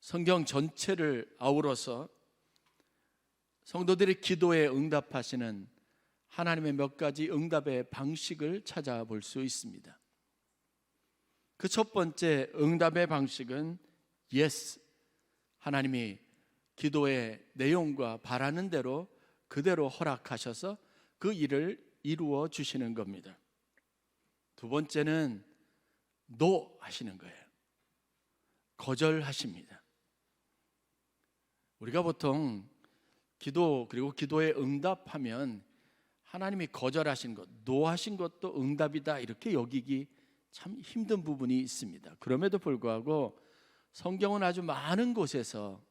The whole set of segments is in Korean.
성경 전체를 아우러서 성도들의 기도에 응답하시는 하나님의 몇 가지 응답의 방식을 찾아볼 수 있습니다. 그 첫 번째 응답의 방식은 yes. 하나님이 기도의 내용과 바라는 대로 그대로 허락하셔서 그 일을 이루어 주시는 겁니다. 두 번째는 no 하시는 거예요. 거절하십니다. 우리가 보통 기도 그리고 기도에 응답하면 하나님이 거절하신 것, no 하신 것도 응답이다 이렇게 여기기 참 힘든 부분이 있습니다. 그럼에도 불구하고 성경은 아주 많은 곳에서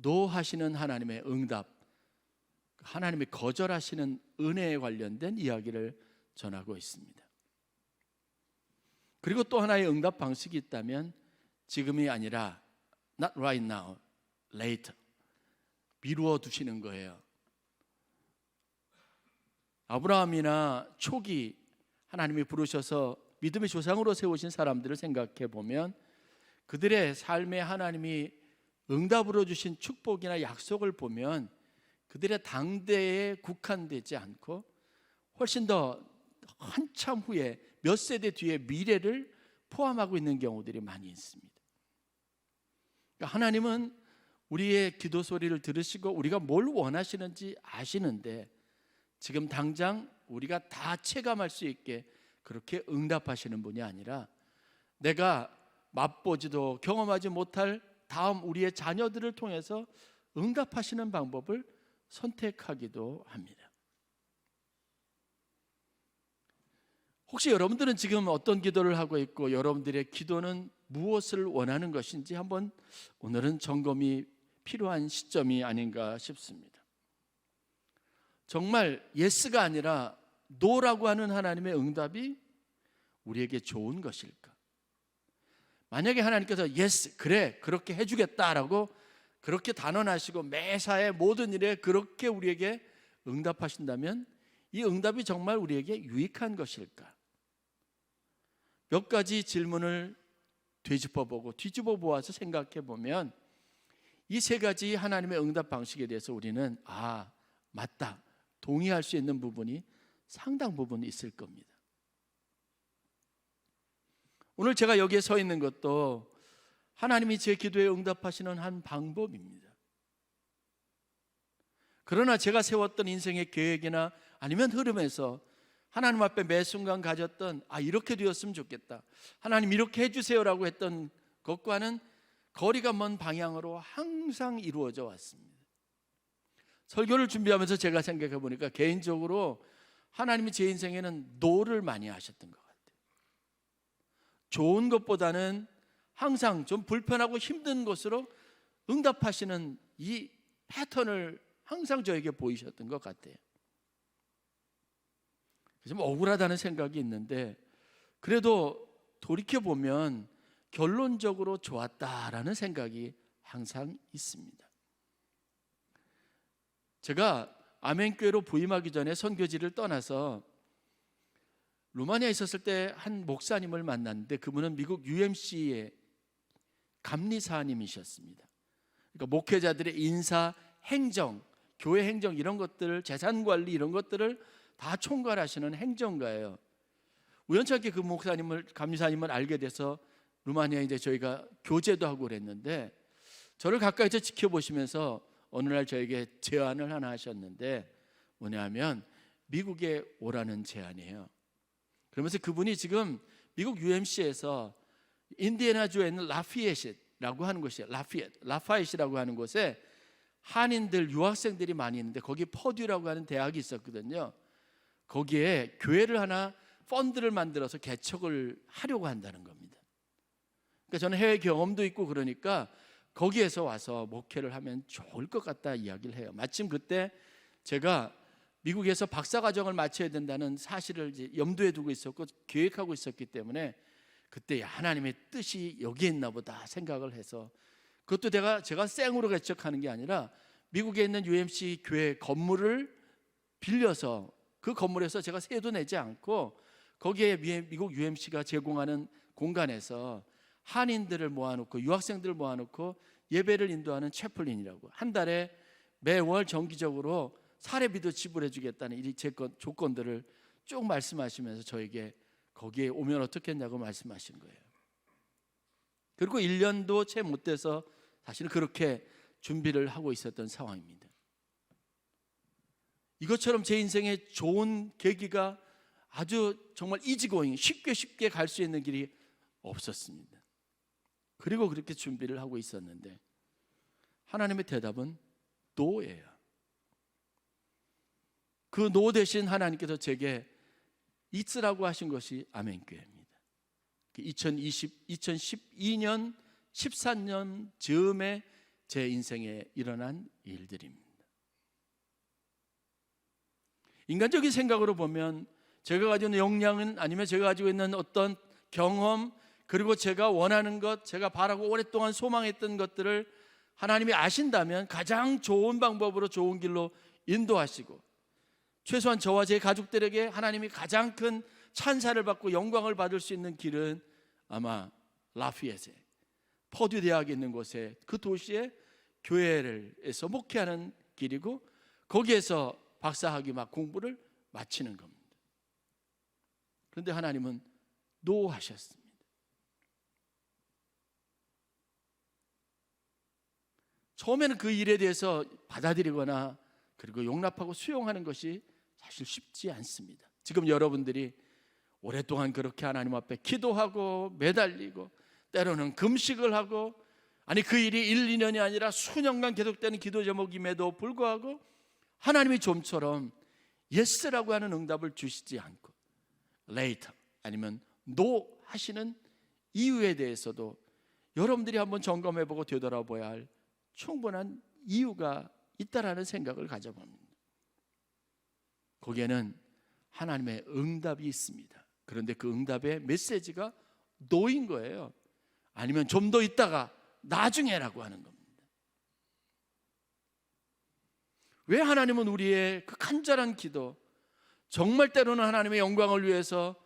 no 하시는 하나님의 응답, 하나님이 거절하시는 은혜에 관련된 이야기를 전하고 있습니다. 그리고 또 하나의 응답 방식이 있다면 지금이 아니라 not right now, later. 미루어 두시는 거예요. 아브라함이나 초기 하나님이 부르셔서 믿음의 조상으로 세우신 사람들을 생각해 보면 그들의 삶에 하나님이 응답으로 주신 축복이나 약속을 보면 그들의 당대에 국한되지 않고 훨씬 더 한참 후에 몇 세대 뒤에 미래를 포함하고 있는 경우들이 많이 있습니다. 그러니까 하나님은 우리의 기도 소리를 들으시고 우리가 뭘 원하시는지 아시는데 지금 당장 우리가 다 체감할 수 있게 그렇게 응답하시는 분이 아니라 내가 맛보지도 경험하지 못할 다음 우리의 자녀들을 통해서 응답하시는 방법을 선택하기도 합니다. 혹시 여러분들은 지금 어떤 기도를 하고 있고 여러분들의 기도는 무엇을 원하는 것인지 한번 오늘은 점검이 필요한 시점이 아닌가 싶습니다. 정말 예스가 아니라 노라고 하는 하나님의 응답이 우리에게 좋은 것일까? 만약에 하나님께서 예스, 그래, 그렇게 해주겠다라고 그렇게 단언하시고 매사의 모든 일에 그렇게 우리에게 응답하신다면 이 응답이 정말 우리에게 유익한 것일까? 몇 가지 질문을 되짚어보고 뒤집어 보아서 생각해 보면 이 세 가지 하나님의 응답 방식에 대해서 우리는 맞다, 동의할 수 있는 부분이 상당 부분 있을 겁니다. 오늘 제가 여기에 서 있는 것도 하나님이 제 기도에 응답하시는 한 방법입니다. 그러나 제가 세웠던 인생의 계획이나 아니면 흐름에서 하나님 앞에 매 순간 가졌던 이렇게 되었으면 좋겠다, 하나님 이렇게 해주세요라고 했던 것과는 거리가 먼 방향으로 항상 이루어져 왔습니다. 설교를 준비하면서 제가 생각해 보니까 개인적으로 하나님이 제 인생에는 노를 많이 하셨던 것 같아요. 좋은 것보다는 항상 좀 불편하고 힘든 것으로 응답하시는 이 패턴을 항상 저에게 보이셨던 것 같아요. 좀 억울하다는 생각이 있는데 그래도 돌이켜보면 결론적으로 좋았다라는 생각이 항상 있습니다. 제가 아멘교회로 부임하기 전에 선교지를 떠나서 루마니아에 있었을 때 한 목사님을 만났는데 그분은 미국 UMC의 감리사님이셨습니다. 그러니까 목회자들의 인사, 행정, 교회 행정 이런 것들을, 재산관리 이런 것들을 다 총괄하시는 행정가예요. 우연찮게 그 목사님을, 감리사님을 알게 돼서 루마니아에 이제 저희가 교제도 하고 그랬는데 저를 가까이서 지켜보시면서 어느 날 저에게 제안을 하나 하셨는데 뭐냐면 미국에 오라는 제안이에요. 그러면서 그분이 지금 미국 UMC에서 인디애나주에 있는 라파이엇이라고 하는 곳이에요. 라파이엇이라고 하는 곳에 한인들, 유학생들이 많이 있는데 거기 퍼듀라고 하는 대학이 있었거든요. 거기에 교회를 하나 펀드를 만들어서 개척을 하려고 한다는 겁니다. 그러니까 저는 해외 경험도 있고 그러니까 거기에서 와서 목회를 하면 좋을 것 같다 이야기를 해요. 마침 그때 제가 미국에서 박사과정을 마쳐야 된다는 사실을 이제 염두에 두고 있었고 계획하고 있었기 때문에 그때 하나님의 뜻이 여기에 있나 보다 생각을 해서 그것도 제가 생으로 개척하는 게 아니라 미국에 있는 UMC 교회 건물을 빌려서 그 건물에서 제가 세도 내지 않고 거기에 미국 UMC가 제공하는 공간에서 한인들을 모아놓고 유학생들을 모아놓고 예배를 인도하는 채플린이라고, 한 달에 매월 정기적으로 사례비도 지불해 주겠다는 이 조건들을 쭉 말씀하시면서 저에게 거기에 오면 어떻겠냐고 말씀하신 거예요. 그리고 1년도 채 못 돼서 사실은 그렇게 준비를 하고 있었던 상황입니다. 이것처럼 제 인생에 좋은 계기가 아주 정말 이지고잉 쉽게 갈 수 있는 길이 없었습니다. 그리고 그렇게 준비를 하고 있었는데 하나님의 대답은 노예요. 그 노 대신 하나님께서 제게 있으라고 하신 것이 아멘교회입니다. 2012년 13년 즈음에 제 인생에 일어난 일들입니다. 인간적인 생각으로 보면 제가 가지고 있는 역량은, 아니면 제가 가지고 있는 어떤 경험, 그리고 제가 원하는 것, 제가 바라고 오랫동안 소망했던 것들을 하나님이 아신다면 가장 좋은 방법으로 좋은 길로 인도하시고, 최소한 저와 제 가족들에게 하나님이 가장 큰 찬사를 받고 영광을 받을 수 있는 길은 아마 라피에트에, 퍼듀 대학이 있는 곳에, 그 도시에 교회에서 목회하는 길이고, 거기에서 박사학위 막 공부를 마치는 겁니다. 그런데 하나님은 노하셨습니다. 처음에는 그 일에 대해서 받아들이거나 그리고 용납하고 수용하는 것이 사실 쉽지 않습니다. 지금 여러분들이 오랫동안 그렇게 하나님 앞에 기도하고 매달리고 때로는 금식을 하고, 아니 그 일이 1, 2년이 아니라 수년간 계속되는 기도 제목임에도 불구하고 하나님이 좀처럼 예스라고 하는 응답을 주시지 않고 later 아니면 no 하시는 이유에 대해서도 여러분들이 한번 점검해보고 되돌아봐야 할 충분한 이유가 있다라는 생각을 가져봅니다. 거기에는 하나님의 응답이 있습니다. 그런데 그 응답의 메시지가 no인 거예요. 아니면 좀 더 있다가 나중에라고 하는 겁니다. 왜 하나님은 우리의 그 간절한 기도, 정말 때로는 하나님의 영광을 위해서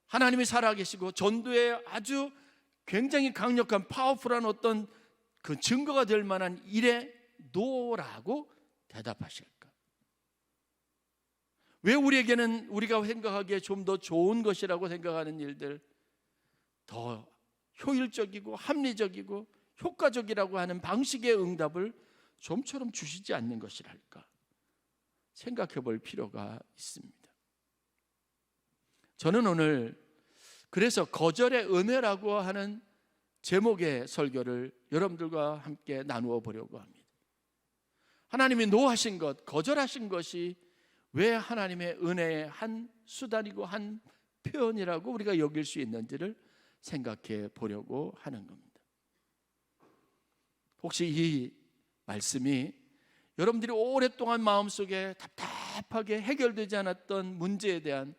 하나님이 살아계시고 전도에 아주 굉장히 강력한 파워풀한 어떤 그 증거가 될 만한 일에 노라고 대답하실까? 왜 우리에게는 우리가 생각하기에 좀 더 좋은 것이라고 생각하는 일들, 더 효율적이고 합리적이고 효과적이라고 하는 방식의 응답을 좀처럼 주시지 않는 것이랄까 생각해 볼 필요가 있습니다. 저는 오늘 그래서 거절의 은혜라고 하는 제목의 설교를 여러분들과 함께 나누어 보려고 합니다. 하나님이 노하신 것, 거절하신 것이 왜 하나님의 은혜의 한 수단이고 한 표현이라고 우리가 여길 수 있는지를 생각해 보려고 하는 겁니다. 혹시 이 말씀이 여러분들이 오랫동안 마음속에 답답하게 해결되지 않았던 문제에 대한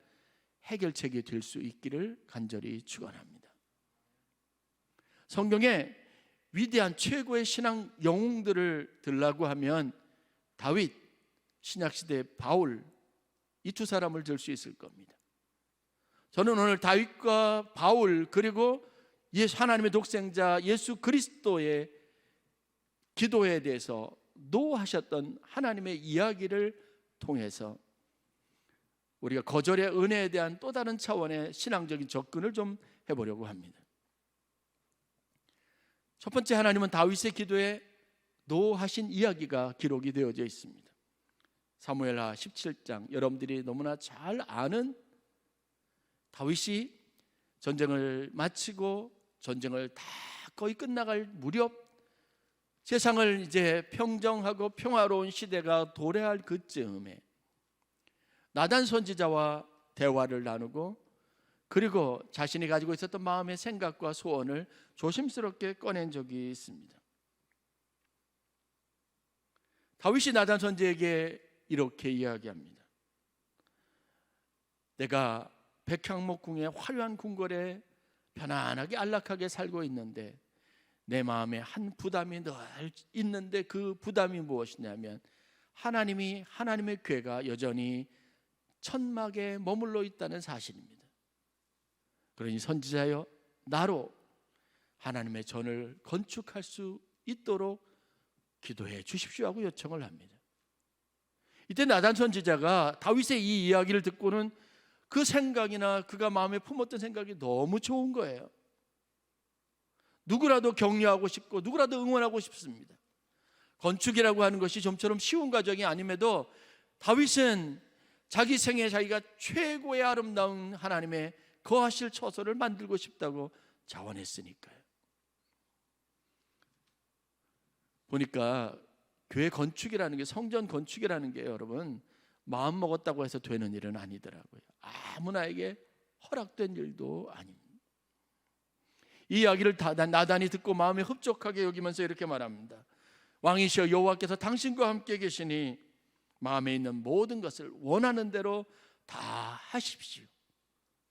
해결책이 될 수 있기를 간절히 축원합니다. 성경에 위대한 최고의 신앙 영웅들을 들라고 하면 다윗, 신약시대 바울, 이 두 사람을 들 수 있을 겁니다. 저는 오늘 다윗과 바울, 그리고 하나님의 독생자 예수 그리스도의 기도에 대해서 노하셨던 하나님의 이야기를 통해서 우리가 거절의 은혜에 대한 또 다른 차원의 신앙적인 접근을 좀 해보려고 합니다. 첫 번째, 하나님은 다윗의 기도에 노하신 이야기가 기록이 되어져 있습니다. 사무엘하 17장, 여러분들이 너무나 잘 아는 다윗이 전쟁을 마치고 전쟁을 다 거의 끝나갈 무렵, 세상을 이제 평정하고 평화로운 시대가 도래할 그쯤에 나단 선지자와 대화를 나누고, 그리고 자신이 가지고 있었던 마음의 생각과 소원을 조심스럽게 꺼낸 적이 있습니다. 다윗이 나단 선지자에게 이렇게 이야기합니다. 내가 백향목궁의 화려한 궁궐에 편안하게 안락하게 살고 있는데 내 마음에 한 부담이 늘 있는데 그 부담이 무엇이냐면 하나님의 궤가 여전히 천막에 머물러 있다는 사실입니다. 그러니 선지자여, 나로 하나님의 전을 건축할 수 있도록 기도해 주십시오 하고 요청을 합니다. 이때 나단 선지자가 다윗의 이 이야기를 듣고는 그 생각이나 그가 마음에 품었던 생각이 너무 좋은 거예요. 누구라도 격려하고 싶고 누구라도 응원하고 싶습니다. 건축이라고 하는 것이 좀처럼 쉬운 과정이 아님에도 다윗은 자기 생에 자기가 최고의 아름다운 하나님의 거하실 처소를 만들고 싶다고 자원했으니까요. 보니까 교회 건축이라는 게, 성전 건축이라는 게 여러분 마음 먹었다고 해서 되는 일은 아니더라고요. 아무나에게 허락된 일도 아닙니다. 이 이야기를 나단이 듣고 마음에 흡족하게 여기면서 이렇게 말합니다. 왕이시여 여호와께서 당신과 함께 계시니 마음에 있는 모든 것을 원하는 대로 다 하십시오.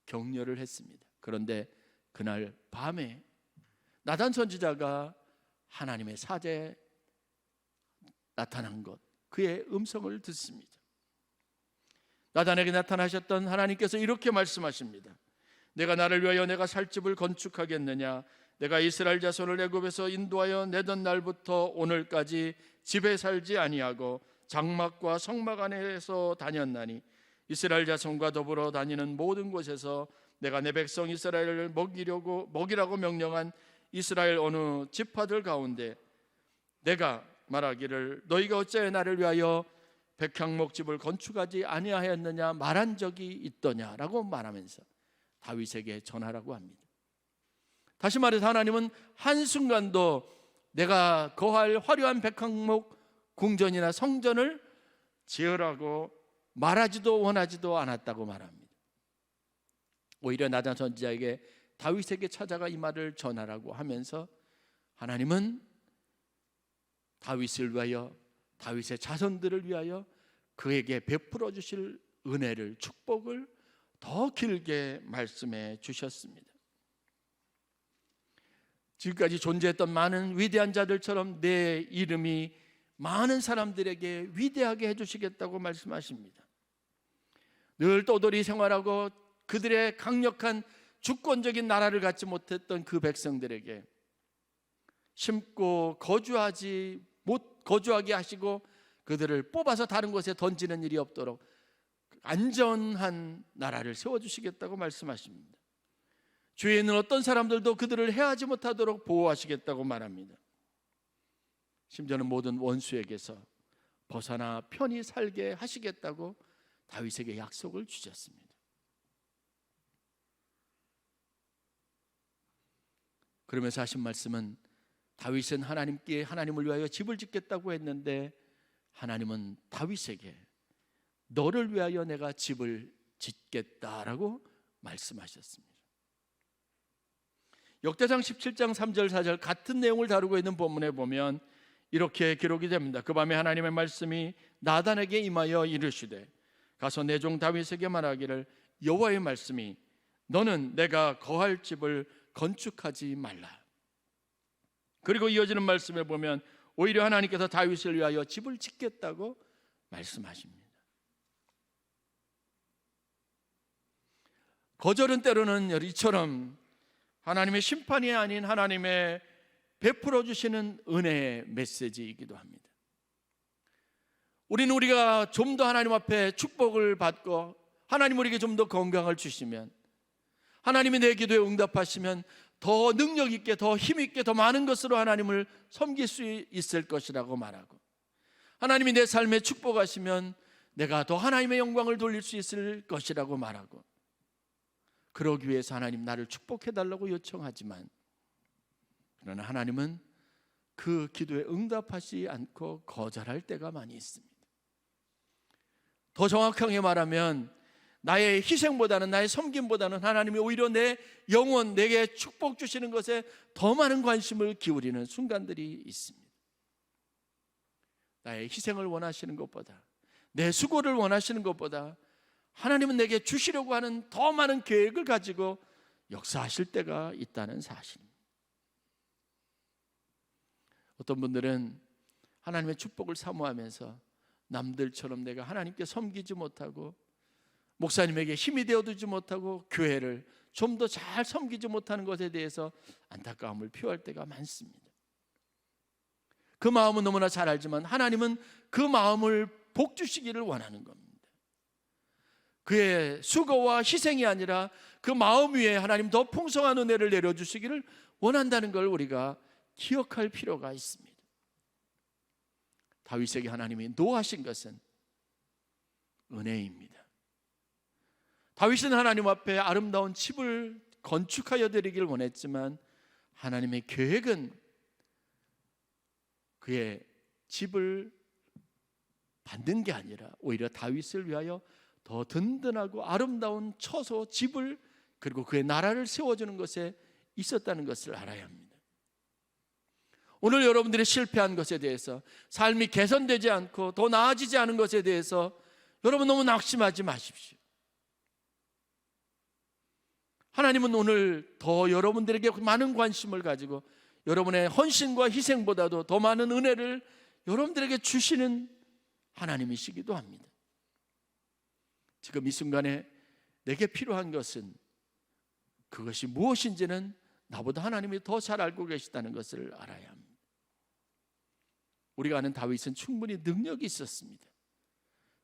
격려를 했습니다. 그런데 그날 밤에 나단 선지자가 하나님의 사제에 나타난 것, 그의 음성을 듣습니다. 나단에게 나타나셨던 하나님께서 이렇게 말씀하십니다. 내가 나를 위하여 내가 살 집을 건축하겠느냐? 내가 이스라엘 자손을 애굽에서 인도하여 내던 날부터 오늘까지 집에 살지 아니하고 장막과 성막 안에서 다녔나니 이스라엘 자손과 더불어 다니는 모든 곳에서 내가 내 백성 이스라엘을 먹이라고 명령한 이스라엘 어느 지파들 가운데 내가 말하기를 너희가 어찌하여 나를 위하여 백향목 집을 건축하지 아니하였느냐 말한 적이 있더냐라고 말하면서 다윗에게 전하라고 합니다. 다시 말해서 하나님은 한순간도 내가 거할 화려한 백향목 궁전이나 성전을 지으라고 말하지도 원하지도 않았다고 말합니다. 오히려 나단 선지자에게 다윗에게 찾아가 이 말을 전하라고 하면서 하나님은 다윗을 위하여, 다윗의 자손들을 위하여 그에게 베풀어 주실 은혜를, 축복을 더 길게 말씀해 주셨습니다. 지금까지 존재했던 많은 위대한 자들처럼 내 이름이 많은 사람들에게 위대하게 해주시겠다고 말씀하십니다. 늘 떠돌이 생활하고 그들의 강력한 주권적인 나라를 갖지 못했던 그 백성들에게 심고 거주하게 하시고 그들을 뽑아서 다른 곳에 던지는 일이 없도록 안전한 나라를 세워주시겠다고 말씀하십니다. 주위에 있는 어떤 사람들도 그들을 해하지 못하도록 보호하시겠다고 말합니다. 심지어는 모든 원수에게서 벗어나 편히 살게 하시겠다고 다윗에게 약속을 주셨습니다. 그러면서 하신 말씀은 다윗은 하나님을 위하여 집을 짓겠다고 했는데 하나님은 다윗에게 너를 위하여 내가 집을 짓겠다라고 말씀하셨습니다. 역대상 17장 3절 4절 같은 내용을 다루고 있는 본문에 보면 이렇게 기록이 됩니다. 그 밤에 하나님의 말씀이 나단에게 임하여 이르시되 가서 내 종 다윗에게 말하기를 여호와의 말씀이 너는 내가 거할 집을 건축하지 말라. 그리고 이어지는 말씀에 보면 오히려 하나님께서 다윗을 위하여 집을 짓겠다고 말씀하십니다. 거절은 때로는 이처럼 하나님의 심판이 아닌 하나님의 베풀어 주시는 은혜의 메시지이기도 합니다. 우리가 좀 더 하나님 앞에 축복을 받고 하나님 우리에게 좀 더 건강을 주시면, 하나님이 내 기도에 응답하시면 더 능력 있게, 더 힘 있게, 더 많은 것으로 하나님을 섬길 수 있을 것이라고 말하고, 하나님이 내 삶에 축복하시면 내가 더 하나님의 영광을 돌릴 수 있을 것이라고 말하고, 그러기 위해서 하나님 나를 축복해달라고 요청하지만, 그러나 하나님은 그 기도에 응답하지 않고 거절할 때가 많이 있습니다. 더 정확하게 말하면 나의 희생보다는, 나의 섬김보다는 하나님이 오히려 내 영혼, 내게 축복 주시는 것에 더 많은 관심을 기울이는 순간들이 있습니다. 나의 희생을 원하시는 것보다, 내 수고를 원하시는 것보다 하나님은 내게 주시려고 하는 더 많은 계획을 가지고 역사하실 때가 있다는 사실입니다. 어떤 분들은 하나님의 축복을 사모하면서 남들처럼 내가 하나님께 섬기지 못하고 목사님에게 힘이 되어주지 못하고 교회를 좀 더 잘 섬기지 못하는 것에 대해서 안타까움을 표할 때가 많습니다. 그 마음은 너무나 잘 알지만 하나님은 그 마음을 복 주시기를 원하는 겁니다. 그의 수고와 희생이 아니라 그 마음 위에 하나님 더 풍성한 은혜를 내려주시기를 원한다는 걸 우리가 기억할 필요가 있습니다. 다윗에게 하나님이 노하신 것은 은혜입니다. 다윗은 하나님 앞에 아름다운 집을 건축하여 드리길 원했지만 하나님의 계획은 그의 집을 만든 게 아니라 오히려 다윗을 위하여 더 든든하고 아름다운 처소, 집을, 그리고 그의 나라를 세워주는 것에 있었다는 것을 알아야 합니다. 오늘 여러분들이 실패한 것에 대해서, 삶이 개선되지 않고 더 나아지지 않은 것에 대해서 여러분 너무 낙심하지 마십시오. 하나님은 오늘 더 여러분들에게 많은 관심을 가지고 여러분의 헌신과 희생보다도 더 많은 은혜를 여러분들에게 주시는 하나님이시기도 합니다. 지금 이 순간에 내게 필요한 것은, 그것이 무엇인지는 나보다 하나님이 더 잘 알고 계시다는 것을 알아야 합니다. 우리가 아는 다윗은 충분히 능력이 있었습니다.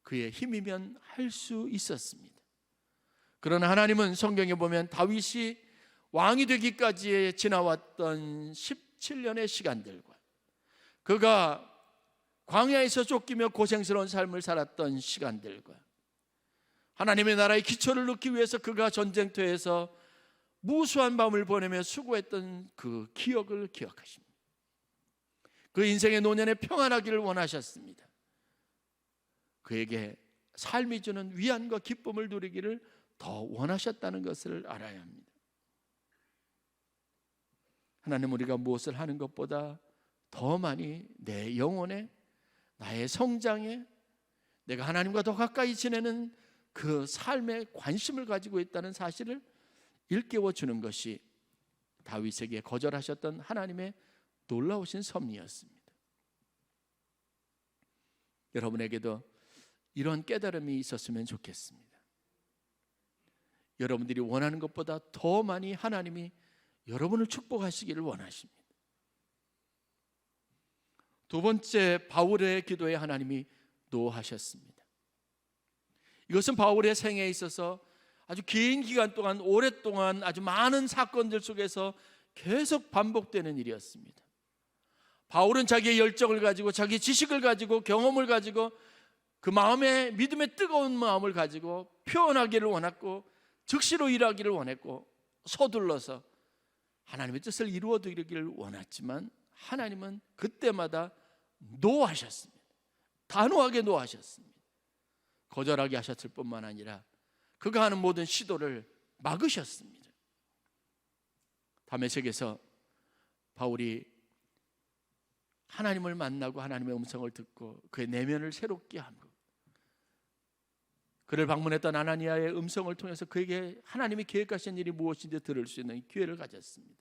그의 힘이면 할 수 있었습니다. 그러나 하나님은 성경에 보면 다윗이 왕이 되기까지 지나왔던 17년의 시간들과 그가 광야에서 쫓기며 고생스러운 삶을 살았던 시간들과 하나님의 나라의 기초를 넣기 위해서 그가 전쟁터에서 무수한 밤을 보내며 수고했던 그 기억을 기억하십니다. 그 인생의 노년에 평안하기를 원하셨습니다. 그에게 삶이 주는 위안과 기쁨을 누리기를 더 원하셨다는 것을 알아야 합니다. 하나님, 우리가 무엇을 하는 것보다 더 많이 내 영혼에, 나의 성장에, 내가 하나님과 더 가까이 지내는 그 삶에 관심을 가지고 있다는 사실을 일깨워 주는 것이 다윗에게 거절하셨던 하나님의 놀라우신 섭리였습니다. 여러분에게도 이런 깨달음이 있었으면 좋겠습니다. 여러분들이 원하는 것보다 더 많이 하나님이 여러분을 축복하시기를 원하십니다. 두 번째, 바울의 기도에 하나님이 노하셨습니다. 이것은 바울의 생애에 있어서 아주 긴 기간 동안, 오랫동안 아주 많은 사건들 속에서 계속 반복되는 일이었습니다. 바울은 자기의 열정을 가지고, 자기 지식을 가지고, 경험을 가지고, 그 마음에 믿음의 뜨거운 마음을 가지고 표현하기를 원했고, 즉시로 일하기를 원했고, 서둘러서 하나님의 뜻을 이루어드리기를 원했지만 하나님은 그때마다 노하셨습니다. 단호하게 노하셨습니다. 거절하게 하셨을 뿐만 아니라 그가 하는 모든 시도를 막으셨습니다. 다메섹에서 바울이 하나님을 만나고 하나님의 음성을 듣고 그의 내면을 새롭게 하고, 그를 방문했던 아나니아의 음성을 통해서 그에게 하나님이 계획하신 일이 무엇인지 들을 수 있는 기회를 가졌습니다.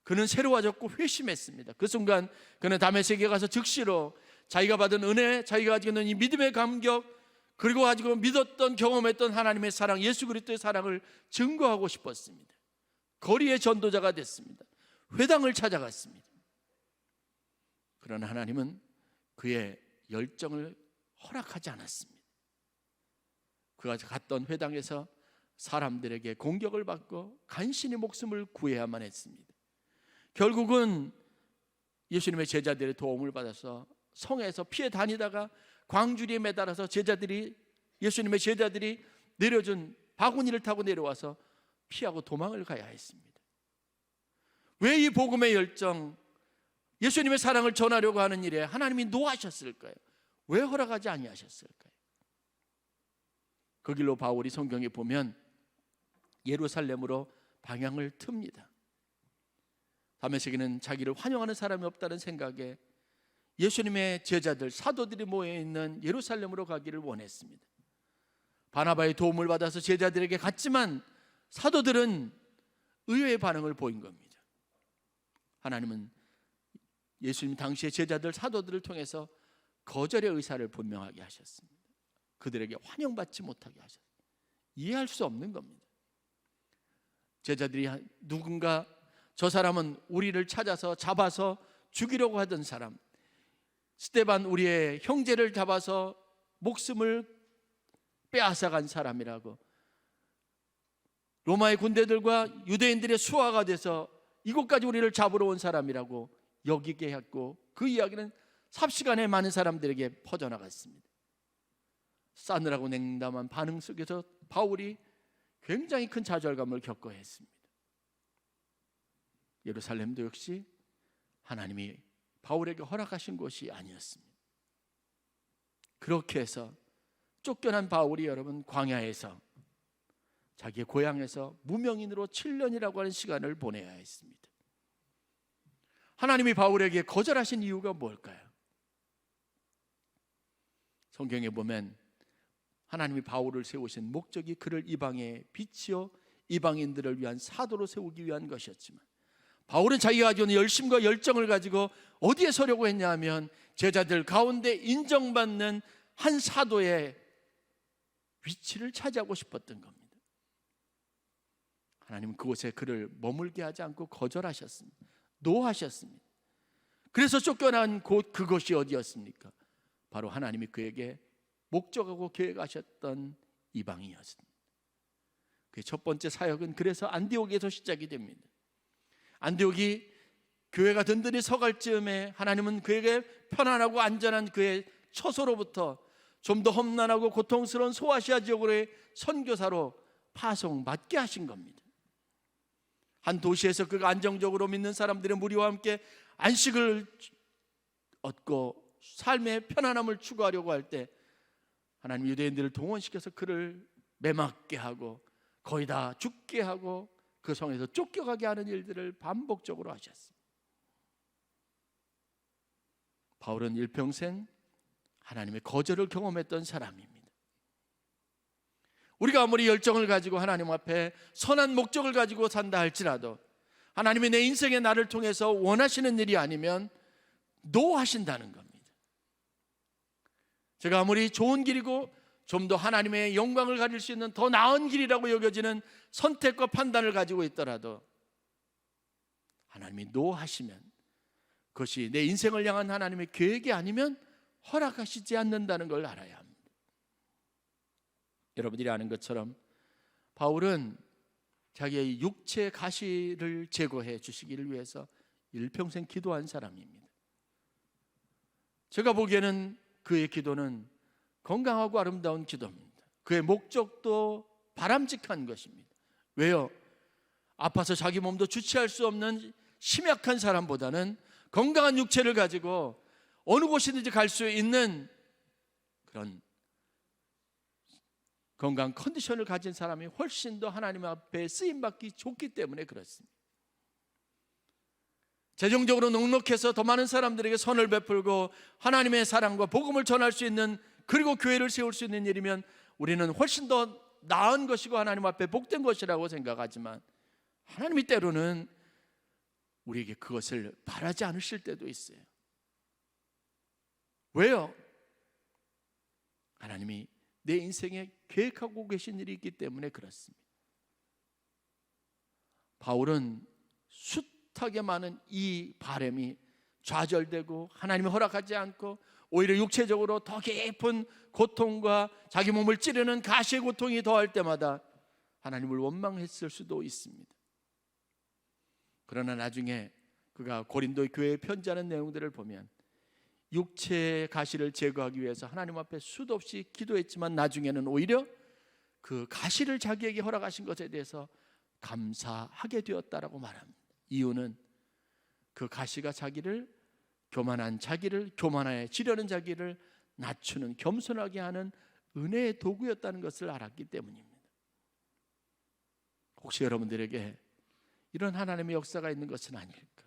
그는 새로워졌고 회심했습니다. 그 순간 그는 다메섹에 가서 즉시로 자기가 받은 은혜, 자기가 가지고 있는 이 믿음의 감격, 그리고 가지고 믿었던, 경험했던 하나님의 사랑, 예수 그리스도의 사랑을 증거하고 싶었습니다. 거리의 전도자가 됐습니다. 회당을 찾아갔습니다. 그러나 하나님은 그의 열정을 허락하지 않았습니다. 그가 갔던 회당에서 사람들에게 공격을 받고 간신히 목숨을 구해야만 했습니다. 결국은 예수님의 제자들의 도움을 받아서 성에서 피해 다니다가 광주리에 매달아서 예수님의 제자들이 내려준 바구니를 타고 내려와서 피하고 도망을 가야 했습니다. 왜 이 복음의 열정, 예수님의 사랑을 전하려고 하는 일에 하나님이 노하셨을까요? 왜 허락하지 아니하셨을까요? 그 길로 바울이 성경에 보면 예루살렘으로 방향을 틉니다. 다메섹에는 자기를 환영하는 사람이 없다는 생각에 예수님의 제자들, 사도들이 모여있는 예루살렘으로 가기를 원했습니다. 바나바의 도움을 받아서 제자들에게 갔지만 사도들은 의외의 반응을 보인 겁니다. 하나님은 예수님 당시의 제자들, 사도들을 통해서 거절의 의사를 분명하게 하셨습니다. 그들에게 환영받지 못하게 하셨습니다. 이해할 수 없는 겁니다. 제자들이 누군가 저 사람은 우리를 찾아서 잡아서 죽이려고 하던 사람, 스데반 우리의 형제를 잡아서 목숨을 빼앗아간 사람이라고, 로마의 군대들과 유대인들의 수하가 돼서 이곳까지 우리를 잡으러 온 사람이라고 여기게 했고, 그 이야기는 삽시간에 많은 사람들에게 퍼져나갔습니다. 싸늘하고 냉담한 반응 속에서 바울이 굉장히 큰 좌절감을 겪어야 했습니다. 예루살렘도 역시 하나님이 바울에게 허락하신 곳이 아니었습니다. 그렇게 해서 쫓겨난 바울이 여러분 광야에서, 자기의 고향에서 무명인으로 7년이라고 하는 시간을 보내야 했습니다. 하나님이 바울에게 거절하신 이유가 뭘까요? 성경에 보면 하나님이 바울을 세우신 목적이 그를 이방의 빛이요 이방인들을 위한 사도로 세우기 위한 것이었지만, 바울은 자기가 가지고 있는 열심과 열정을 가지고 어디에 서려고 했냐 하면 제자들 가운데 인정받는 한 사도의 위치를 차지하고 싶었던 겁니다. 하나님은 그곳에 그를 머물게 하지 않고 거절하셨습니다. 노하셨습니다. 그래서 쫓겨난 곳, 그것이 어디였습니까? 바로 하나님이 그에게 목적하고 계획하셨던 이방이었습니다. 그의 첫 번째 사역은 그래서 안디옥에서 시작이 됩니다. 안디옥이 교회가 든든히 서갈 즈음에 하나님은 그에게 편안하고 안전한 그의 처소로부터 좀 더 험난하고 고통스러운 소아시아 지역으로의 선교사로 파송받게 하신 겁니다. 한 도시에서 그가 안정적으로 믿는 사람들의 무리와 함께 안식을 얻고 삶의 편안함을 추구하려고 할 때 하나님 유대인들을 동원시켜서 그를 매맞게 하고 거의 다 죽게 하고 그 성에서 쫓겨가게 하는 일들을 반복적으로 하셨습니다. 바울은 일평생 하나님의 거절을 경험했던 사람입니다. 우리가 아무리 열정을 가지고 하나님 앞에 선한 목적을 가지고 산다 할지라도 하나님이 내 인생에 나를 통해서 원하시는 일이 아니면 노하신다는 겁니다. 제가 아무리 좋은 길이고 좀 더 하나님의 영광을 가질 수 있는 더 나은 길이라고 여겨지는 선택과 판단을 가지고 있더라도 하나님이 노하시면 그것이 내 인생을 향한 하나님의 계획이 아니면 허락하시지 않는다는 걸 알아야 합니다. 여러분들이 아는 것처럼 바울은 자기의 육체 가시를 제거해 주시기를 위해서 일평생 기도한 사람입니다. 제가 보기에는 그의 기도는 건강하고 아름다운 기도입니다. 그의 목적도 바람직한 것입니다. 왜요? 아파서 자기 몸도 주체할 수 없는 심약한 사람보다는 건강한 육체를 가지고 어느 곳이든지 갈 수 있는 그런 건강 컨디션을 가진 사람이 훨씬 더 하나님 앞에 쓰임받기 좋기 때문에 그렇습니다. 재정적으로 넉넉해서 더 많은 사람들에게 선을 베풀고 하나님의 사랑과 복음을 전할 수 있는, 그리고 교회를 세울 수 있는 일이면 우리는 훨씬 더 나은 것이고 하나님 앞에 복된 것이라고 생각하지만, 하나님이 때로는 우리에게 그것을 바라지 않으실 때도 있어요. 왜요? 하나님이 내 인생에 계획하고 계신 일이 있기 때문에 그렇습니다. 바울은 숱하게 많은 이 바람이 좌절되고 하나님이 허락하지 않고 오히려 육체적으로 더 깊은 고통과 자기 몸을 찌르는 가시의 고통이 더할 때마다 하나님을 원망했을 수도 있습니다. 그러나 나중에 그가 고린도 교회에 편지하는 내용들을 보면 육체의 가시를 제거하기 위해서 하나님 앞에 수도 없이 기도했지만 나중에는 오히려 그 가시를 자기에게 허락하신 것에 대해서 감사하게 되었다라고 말합니다. 이유는 그 가시가 자기를 교만하여 지려는 자기를 낮추는, 겸손하게 하는 은혜의 도구였다는 것을 알았기 때문입니다. 혹시 여러분들에게 이런 하나님의 역사가 있는 것은 아닐까?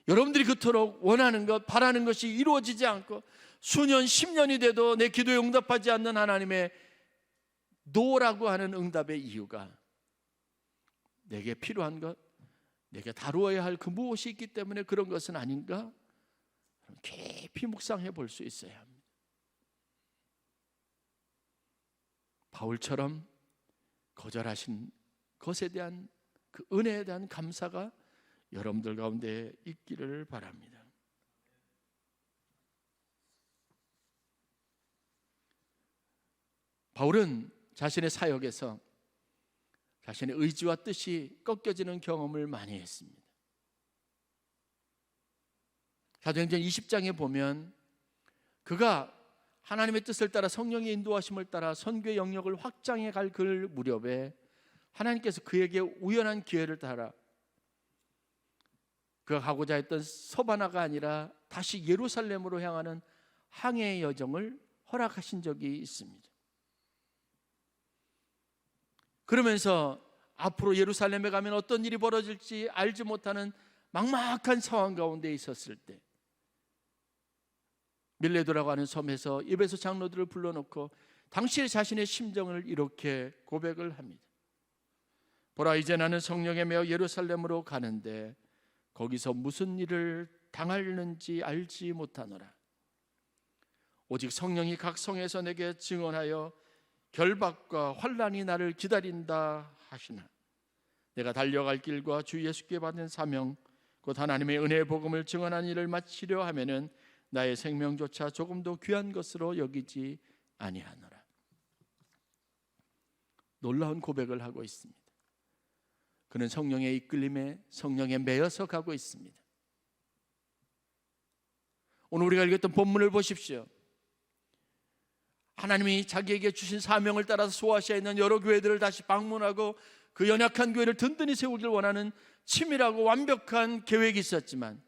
여러분들이 그토록 원하는 것, 바라는 것이 이루어지지 않고 수년, 10년이 돼도 내 기도에 응답하지 않는 하나님의 노라고 하는 응답의 이유가 내게 필요한 것, 내게 다루어야 할 그 무엇이 있기 때문에 그런 것은 아닌가? 깊이 묵상해 볼 수 있어야 합니다. 바울처럼 거절하신 것에 대한 그 은혜에 대한 감사가 여러분들 가운데 있기를 바랍니다. 바울은 자신의 사역에서 자신의 의지와 뜻이 꺾여지는 경험을 많이 했습니다. 사도행전 20장에 보면 그가 하나님의 뜻을 따라 성령의 인도하심을 따라 선교의 영역을 확장해 갈 그 무렵에 하나님께서 그에게 우연한 기회를 따라 그가 가고자 했던 서바나가 아니라 다시 예루살렘으로 향하는 항해의 여정을 허락하신 적이 있습니다. 그러면서 앞으로 예루살렘에 가면 어떤 일이 벌어질지 알지 못하는 막막한 상황 가운데 있었을 때 밀레도라고 하는 섬에서 에베소 장로들을 불러놓고 당시 자신의 심정을 이렇게 고백을 합니다. 보라, 이제 나는 성령에 매어 예루살렘으로 가는데 거기서 무슨 일을 당하는지 알지 못하노라. 오직 성령이 각 성에서 내게 증언하여 결박과 환난이 나를 기다린다 하시나 내가 달려갈 길과 주 예수께 받은 사명 곧 하나님의 은혜의 복음을 증언한 일을 마치려 하면은 나의 생명조차 조금도 귀한 것으로 여기지 아니하노라. 놀라운 고백을 하고 있습니다. 그는 성령의 이끌림에 성령에 매여서 가고 있습니다. 오늘 우리가 읽었던 본문을 보십시오. 하나님이 자기에게 주신 사명을 따라서 소아시아에 있는 여러 교회들을 다시 방문하고 그 연약한 교회를 든든히 세우길 원하는 치밀하고 완벽한 계획이 있었지만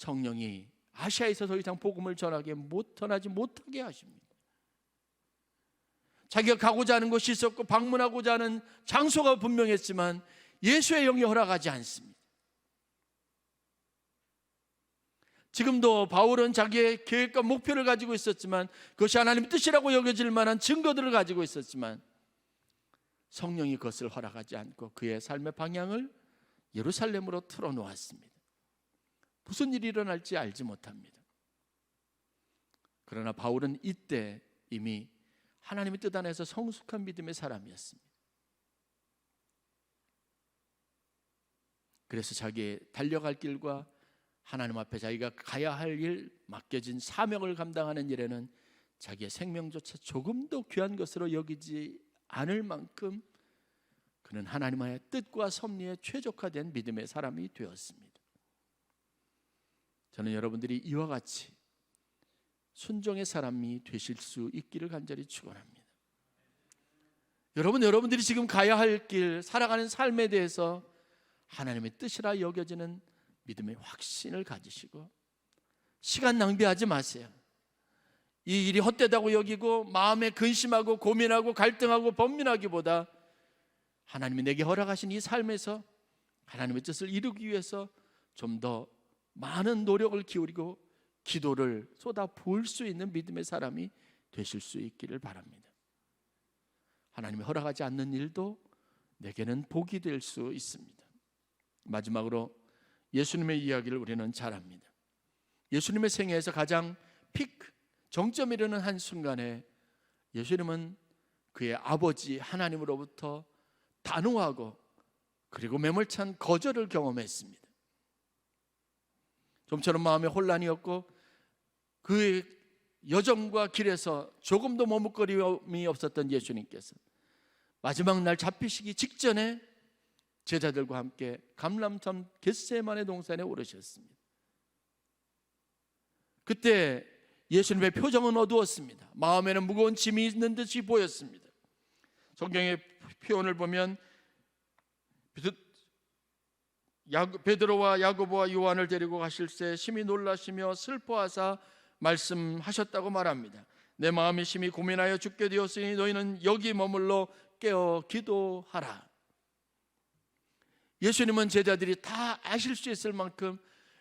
성령이 아시아에서 더 이상 복음을 전하지 못하게 하십니다. 자기가 가고자 하는 곳이 있었고 방문하고자 하는 장소가 분명했지만 예수의 영이 허락하지 않습니다. 지금도 바울은 자기의 계획과 목표를 가지고 있었지만 그것이 하나님의 뜻이라고 여겨질 만한 증거들을 가지고 있었지만 성령이 그것을 허락하지 않고 그의 삶의 방향을 예루살렘으로 틀어놓았습니다. 무슨 일이 일어날지 알지 못합니다. 그러나 바울은 이때 이미 하나님의 뜻 안에서 성숙한 믿음의 사람이었습니다. 그래서 자기의 달려갈 길과 하나님 앞에 자기가 가야 할 일, 맡겨진 사명을 감당하는 일에는 자기의 생명조차 조금도 귀한 것으로 여기지 않을 만큼 그는 하나님의 뜻과 섭리에 최적화된 믿음의 사람이 되었습니다. 저는 여러분들이 이와 같이 순종의 사람이 되실 수 있기를 간절히 축원합니다. 여러분들이 지금 가야 할 길, 살아가는 삶에 대해서 하나님의 뜻이라 여겨지는 믿음의 확신을 가지시고 시간 낭비하지 마세요. 이 일이 헛되다고 여기고 마음에 근심하고 고민하고 갈등하고 번민하기보다 하나님이 내게 허락하신 이 삶에서 하나님의 뜻을 이루기 위해서 좀 더 많은 노력을 기울이고 기도를 쏟아 부을 수 있는 믿음의 사람이 되실 수 있기를 바랍니다. 하나님이 허락하지 않는 일도 내게는 복이 될 수 있습니다. 마지막으로 예수님의 이야기를 우리는 잘 압니다. 예수님의 생애에서 가장 피크, 정점에 이르는 한순간에 예수님은 그의 아버지 하나님으로부터 단호하고 그리고 매몰찬 거절을 경험했습니다. 좀처럼 마음에 혼란이었고 그의 여정과 길에서 조금도 머뭇거림이 없었던 예수님께서 마지막 날 잡히시기 직전에 제자들과 함께 감람산 겟세마네 동산에 오르셨습니다. 그때 예수님의 표정은 어두웠습니다. 마음에는 무거운 짐이 있는 듯이 보였습니다. 성경의 표현을 보면 베드로와 야고보와 요한을 데리고 가실새 심히 놀라시며 슬퍼하사 말씀하셨다고 말합니다. 내 마음이 심히 고민하여 죽게 되었으니 너희는 여기 머물러 깨어 기도하라. 예수님은 제자들이 다 아실 수 있을 만큼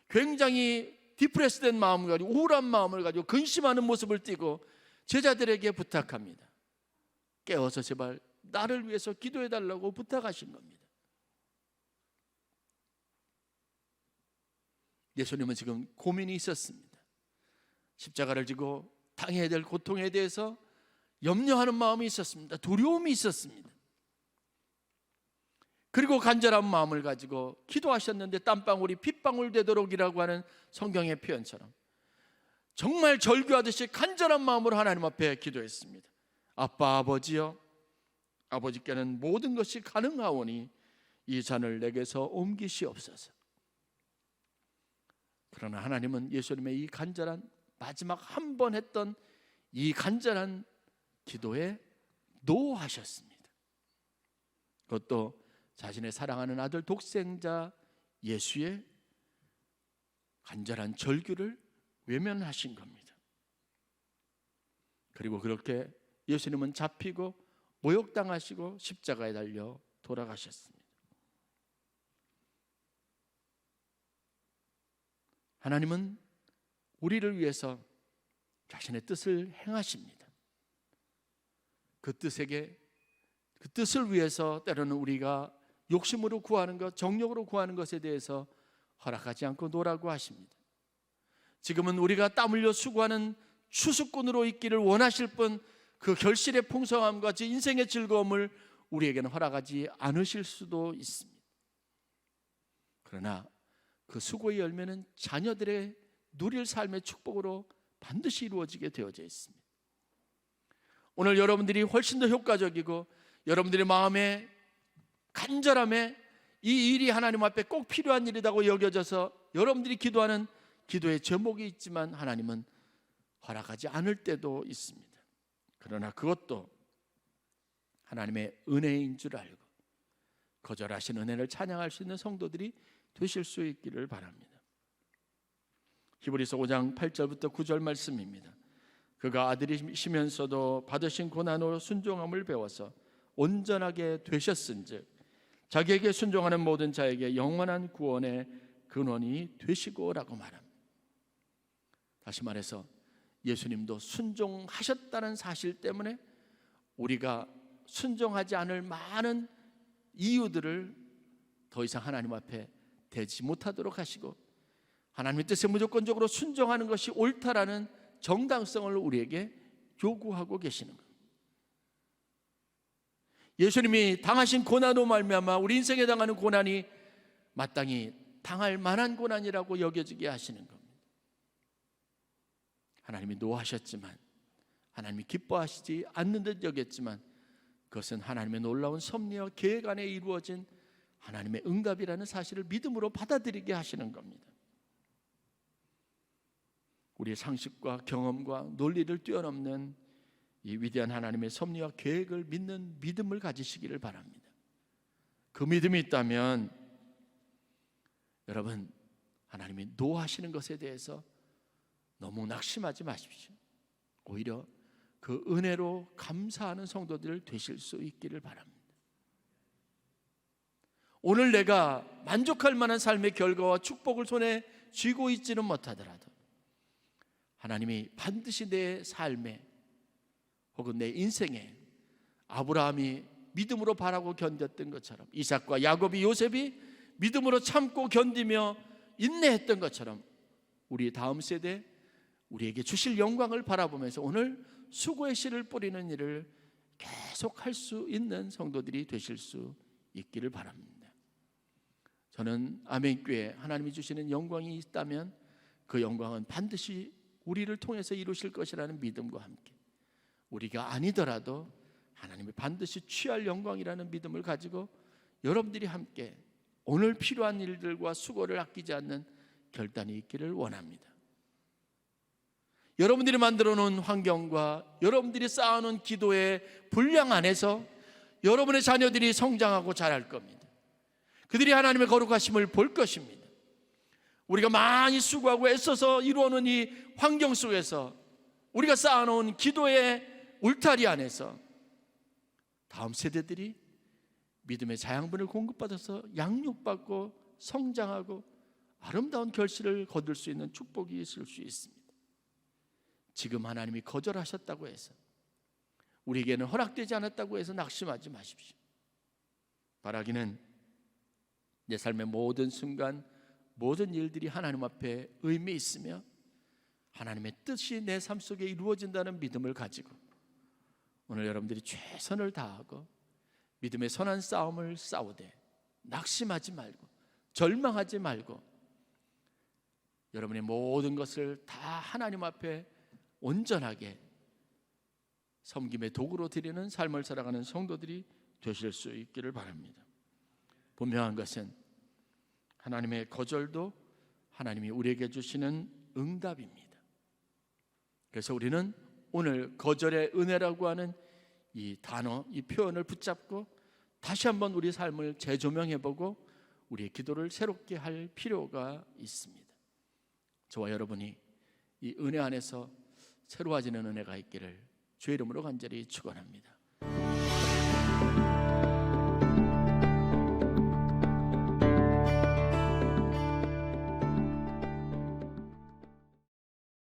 굉장히 디프레스된 마음을 가지고 우울한 마음을 가지고 근심하는 모습을 띠고 제자들에게 부탁합니다. 깨어서 제발 나를 위해서 기도해달라고 부탁하신 겁니다. 예수님은 지금 고민이 있었습니다. 십자가를 지고 당해야 될 고통에 대해서 염려하는 마음이 있었습니다. 두려움이 있었습니다. 그리고 간절한 마음을 가지고 기도하셨는데 땀방울이 핏방울 되도록이라고 하는 성경의 표현처럼 정말 절규하듯이 간절한 마음으로 하나님 앞에 기도했습니다. 아빠 아버지여, 아버지께는 모든 것이 가능하오니 이 잔을 내게서 옮기시옵소서. 그러나 하나님은 예수님의 이 간절한 마지막 한 번 했던 이 간절한 기도에 노하셨습니다. 그것도 자신의 사랑하는 아들 독생자 예수의 간절한 절규를 외면하신 겁니다. 그리고 그렇게 예수님은 잡히고 모욕당하시고 십자가에 달려 돌아가셨습니다. 하나님은 우리를 위해서 자신의 뜻을 행하십니다. 그 뜻을 위해서 때로는 우리가 욕심으로 구하는 것, 정욕으로 구하는 것에 대해서 허락하지 않고 노라고 하십니다. 지금은 우리가 땀 흘려 수고하는 추수꾼으로 있기를 원하실 뿐 그 결실의 풍성함과 그 인생의 즐거움을 우리에게는 허락하지 않으실 수도 있습니다. 그러나 그 수고의 열매는 자녀들의 누릴 삶의 축복으로 반드시 이루어지게 되어져 있습니다. 오늘 여러분들이 훨씬 더 효과적이고 여러분들의 마음의 간절함에 이 일이 하나님 앞에 꼭 필요한 일이라고 여겨져서 여러분들이 기도하는 기도의 제목이 있지만 하나님은 허락하지 않을 때도 있습니다. 그러나 그것도 하나님의 은혜인 줄 알고 거절하신 은혜를 찬양할 수 있는 성도들이 되실 수 있기를 바랍니다. 히브리서 5장 8절부터 9절 말씀입니다. 그가 아들이시면서도 받으신 고난으로 순종함을 배워서 온전하게 되셨은즉 자기에게 순종하는 모든 자에게 영원한 구원의 근원이 되시고라고 말합니다. 다시 말해서 예수님도 순종하셨다는 사실 때문에 우리가 순종하지 않을 많은 이유들을 더 이상 하나님 앞에 대지 못하도록 하시고 하나님의 뜻에 무조건적으로 순종하는 것이 옳다라는 정당성을 우리에게 요구하고 계시는 겁니다. 예수님이 당하신 고난으로 말미암아 우리 인생에 당하는 고난이 마땅히 당할 만한 고난이라고 여겨지게 하시는 겁니다. 하나님이 노하셨지만 하나님이 기뻐하시지 않는 듯 여겼지만 그것은 하나님의 놀라운 섭리와 계획 안에 이루어진 하나님의 응답이라는 사실을 믿음으로 받아들이게 하시는 겁니다. 우리의 상식과 경험과 논리를 뛰어넘는 이 위대한 하나님의 섭리와 계획을 믿는 믿음을 가지시기를 바랍니다. 그 믿음이 있다면 여러분 하나님이 노하시는 것에 대해서 너무 낙심하지 마십시오. 오히려 그 은혜로 감사하는 성도들 되실 수 있기를 바랍니다. 오늘 내가 만족할 만한 삶의 결과와 축복을 손에 쥐고 있지는 못하더라도 하나님이 반드시 내 삶에 혹은 내 인생에 아브라함이 믿음으로 바라고 견뎠던 것처럼 이삭과 야곱이 요셉이 믿음으로 참고 견디며 인내했던 것처럼 우리 다음 세대 우리에게 주실 영광을 바라보면서 오늘 수고의 씨를 뿌리는 일을 계속할 수 있는 성도들이 되실 수 있기를 바랍니다. 저는 아멘교회 하나님이 주시는 영광이 있다면 그 영광은 반드시 우리를 통해서 이루실 것이라는 믿음과 함께 우리가 아니더라도 하나님이 반드시 취할 영광이라는 믿음을 가지고 여러분들이 함께 오늘 필요한 일들과 수고를 아끼지 않는 결단이 있기를 원합니다. 여러분들이 만들어 놓은 환경과 여러분들이 쌓아놓은 기도의 분량 안에서 여러분의 자녀들이 성장하고 자랄 겁니다. 그들이 하나님의 거룩하심을 볼 것입니다. 우리가 많이 수고하고 애써서 이루어놓은 이 환경 속에서 우리가 쌓아놓은 기도의 울타리 안에서 다음 세대들이 믿음의 자양분을 공급받아서 양육받고 성장하고 아름다운 결실을 거둘 수 있는 축복이 있을 수 있습니다. 지금 하나님이 거절하셨다고 해서 우리에게는 허락되지 않았다고 해서 낙심하지 마십시오. 바라기는 내 삶의 모든 순간 모든 일들이 하나님 앞에 의미 있으며 하나님의 뜻이 내 삶 속에 이루어진다는 믿음을 가지고 오늘 여러분들이 최선을 다하고 믿음의 선한 싸움을 싸우되 낙심하지 말고 절망하지 말고 여러분의 모든 것을 다 하나님 앞에 온전하게 섬김의 도구로 드리는 삶을 살아가는 성도들이 되실 수 있기를 바랍니다. 분명한 것은 하나님의 거절도 하나님이 우리에게 주시는 응답입니다. 그래서 우리는 오늘 거절의 은혜라고 하는 이 단어, 이 표현을 붙잡고 다시 한번 우리 삶을 재조명해보고 우리의 기도를 새롭게 할 필요가 있습니다. 저와 여러분이 이 은혜 안에서 새로워지는 은혜가 있기를 주의 이름으로 간절히 축원합니다.